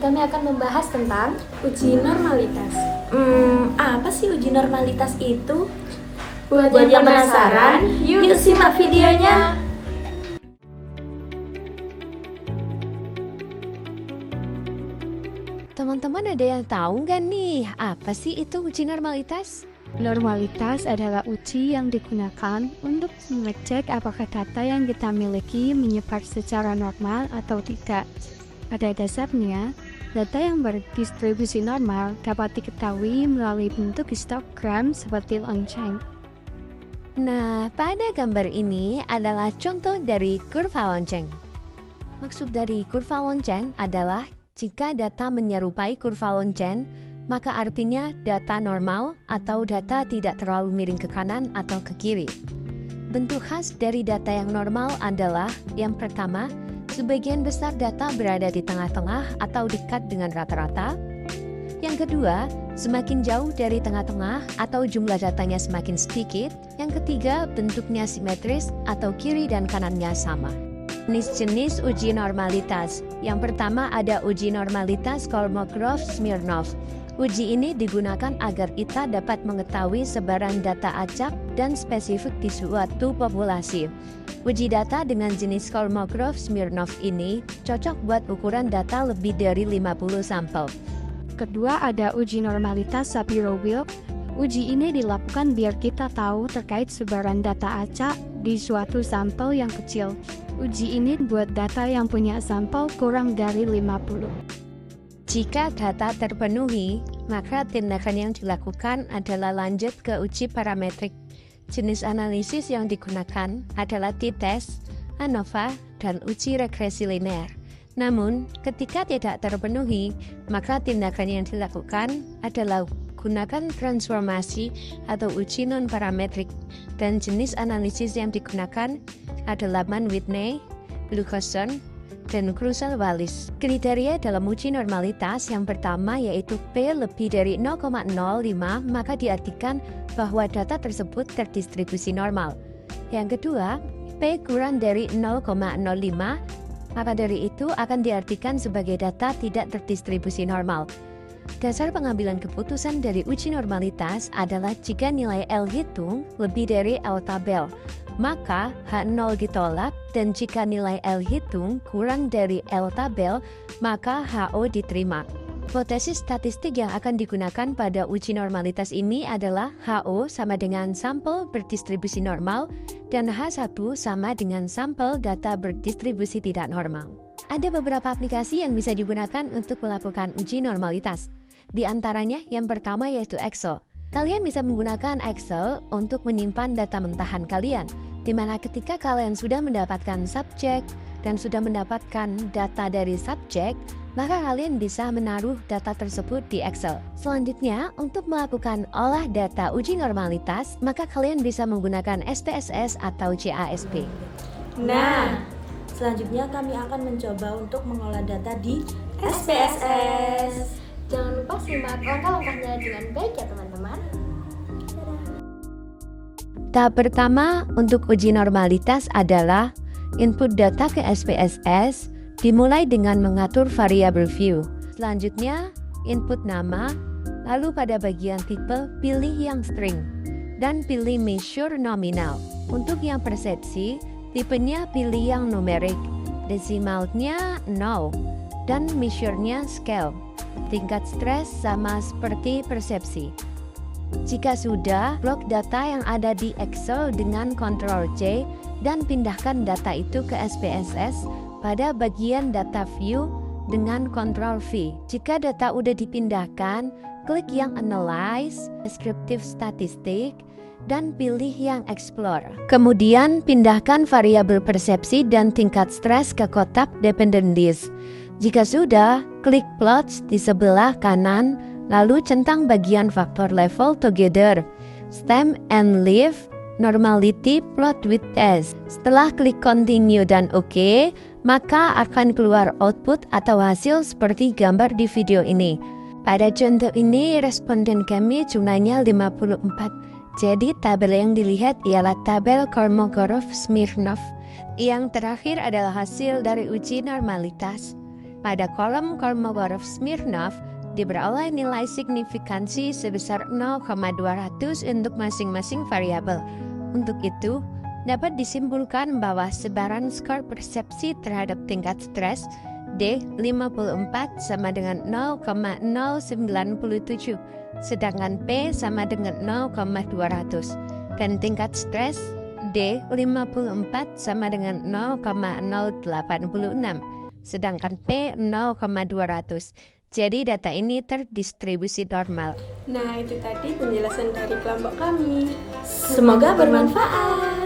kami akan membahas tentang uji normalitas. Apa sih uji normalitas itu? Buat yang penasaran, yuk simak videonya. Teman-teman ada yang tahu nggak nih, apa sih itu uji normalitas? Normalitas adalah uji yang digunakan untuk mengecek apakah data yang kita miliki menyebar secara normal atau tidak. Pada dasarnya, data yang berdistribusi normal dapat diketahui melalui bentuk histogram seperti lonceng. Nah, pada gambar ini adalah contoh dari kurva lonceng. Maksud dari kurva lonceng adalah jika data menyerupai kurva lonceng, maka artinya data normal atau data tidak terlalu miring ke kanan atau ke kiri. Bentuk khas dari data yang normal adalah yang pertama, sebagian besar data berada di tengah-tengah atau dekat dengan rata-rata. Yang kedua, semakin jauh dari tengah-tengah atau jumlah datanya semakin sedikit. Yang ketiga, bentuknya simetris atau kiri dan kanannya sama. Jenis-jenis uji normalitas. Yang pertama ada uji normalitas Kolmogorov-Smirnov. Uji ini digunakan agar kita dapat mengetahui sebaran data acak dan spesifik di suatu populasi. Uji data dengan jenis Kolmogorov-Smirnov ini cocok buat ukuran data lebih dari 50 sampel. Kedua ada uji normalitas Shapiro-Wilk. Uji ini dilakukan biar kita tahu terkait sebaran data acak di suatu sampel yang kecil. Uji ini buat data yang punya sampel kurang dari 50. Jika data terpenuhi, maka tindakan yang dilakukan adalah lanjut ke uji parametrik. Jenis analisis yang digunakan adalah t-test, ANOVA, dan uji regresi linear. Namun, ketika tidak terpenuhi, maka tindakan yang dilakukan adalah gunakan transformasi atau uji non-parametrik. Dan jenis analisis yang digunakan adalah Mann-Whitney, Glucosson, dan Kruskal-Wallis. Kriteria dalam uji normalitas yang pertama yaitu P lebih dari 0,05, maka diartikan bahwa data tersebut terdistribusi normal. Yang kedua, P kurang dari 0,05, maka dari itu akan diartikan sebagai data tidak terdistribusi normal. Dasar pengambilan keputusan dari uji normalitas adalah jika nilai L hitung lebih dari L tabel, maka H0 ditolak, dan jika nilai L hitung kurang dari L tabel, maka HO diterima. Hipotesis statistik yang akan digunakan pada uji normalitas ini adalah HO sama dengan sampel berdistribusi normal dan H1 sama dengan sampel data berdistribusi tidak normal. Ada beberapa aplikasi yang bisa digunakan untuk melakukan uji normalitas. Di antaranya yang pertama yaitu Excel. Kalian bisa menggunakan Excel untuk menyimpan data mentahan kalian, di mana ketika kalian sudah mendapatkan subjek dan sudah mendapatkan data dari subjek, maka kalian bisa menaruh data tersebut di Excel. Selanjutnya, untuk melakukan olah data uji normalitas, maka kalian bisa menggunakan SPSS atau CASP. Nah, selanjutnya kami akan mencoba untuk mengolah data di SPSS. Jangan lupa simak langkah-langkahnya dengan baik ya teman-teman. Tahap pertama untuk uji normalitas adalah input data ke SPSS, dimulai dengan mengatur variabel view. Selanjutnya, input nama, lalu pada bagian tipe, pilih yang string, dan pilih measure nominal. Untuk yang persepsi, tipenya pilih yang numerik, desimalnya 0, dan measure-nya scale. Tingkat stres sama seperti persepsi. Jika sudah, blok data yang ada di Excel dengan Ctrl J dan pindahkan data itu ke SPSS pada bagian data view dengan Ctrl V. Jika data udah dipindahkan, klik yang Analyze, Descriptive Statistic, dan pilih yang Explore. Kemudian pindahkan variabel persepsi dan tingkat stres ke kotak Dependent List. Jika sudah, klik Plots di sebelah kanan, lalu centang bagian faktor level together, stem and leaf, normality plot with S. Setelah klik Continue dan OK, maka akan keluar output atau hasil seperti gambar di video ini. Pada contoh ini, responden kami jumlahnya 54. Jadi tabel yang dilihat ialah tabel Kolmogorov-Smirnov. Yang terakhir adalah hasil dari uji normalitas. Pada kolom Kolmogorov-Smirnov diperoleh nilai signifikansi sebesar 0,200 untuk masing-masing variabel. Untuk itu, dapat disimpulkan bahwa sebaran skor persepsi terhadap tingkat stres D54 sama dengan 0,097, sedangkan P sama dengan 0,200. Dan tingkat stres D54 sama dengan 0,086, sedangkan P 0,200. Jadi data ini terdistribusi normal. Nah, itu tadi penjelasan dari kelompok kami. Semoga bermanfaat.